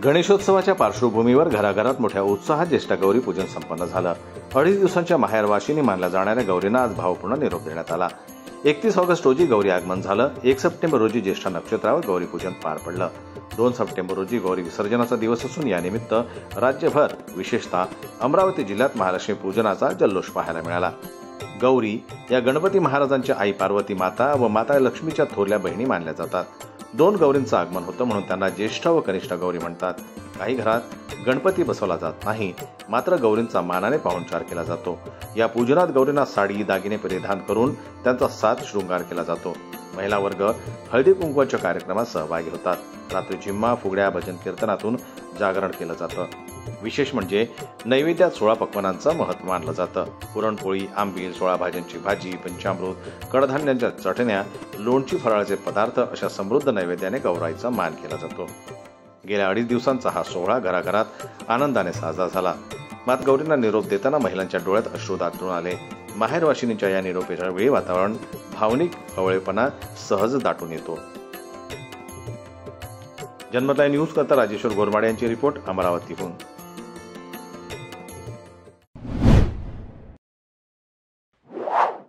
गणेशोत्सवाच्या पार्श्वभूमीवर घराघरात मोठ्या उत्साहात ज्येष्ठ गौरी पूजन संपन्न झालं। 2.5 दिवसांच्या माहेरवाशिनी मानल्या जाणाऱ्या गौरींना आज भावपूर्ण निरोप देण्यात आला। 31 ऑगस्ट रोजी गौरी आगमन झालं। 1 सप्टेंबर रोजी ज्येष्ठ नक्षत्रावर गौरी पूजन पार पडलं। 2 सप्टेंबर रोजी गौरी विसर्जनाचा दिवस असून या निमित्त राज्यभर विशेषतः अमरावती जिल्ह्यात महालक्ष्मी पूजनाचा जल्लोष पाहायला मिळाला। गौरी या गणपती महाराजांच्या आई पार्वती माता व माता लक्ष्मीच्या थोरल्या बहिणी मानल्या जातात। 2 गौरींचं आगमन होतं म्हणून त्यांना ज्येष्ठ व कनिष्ठ गौरी म्हणतात। काही घरात गणपती बसवला जात नाही, मात्र गौरींचा मानाने पाहुणचार केला जातो। या पूजनात गौरींना साडी दागिने परिधान करून त्यांचा साज शृंगार केला जातो। महिला वर्ग हळदी कुंकवाच्या कार्यक्रमात सहभागी होतात। रात्री झिम्मा फुगड्या भजन कीर्तनातून जागरण केलं जातं। विशेष म्हणजे नैवेद्यात 16 पक्वानांचं महत्त्व मानलं जातं। पुरणपोळी, आंबील, 16 भाज्यांची भाजी, पंचामृत, कडधान्यांच्या चटण्या, लोणची, फराळाचे पदार्थ अशा समृद्ध नैवेद्याने गौराईचा मान केला जातो। गेल्या 2.5 दिवसांचा हा सोहळा घराघरात आनंदाने साजरा झाला। मात गौरींना निरोप देताना महिलांच्या डोळ्यात अश्रू दाटून आले। माहेरवाशिनीच्या या निरोपाच्या वेळी वातावरण भावनिक हवळेपणा सहज दाटून येतो। जन्मत लाईव्ह न्यूज करता राजेश्वर गोरमाडे यांची रिपोर्ट अमरावतीहून।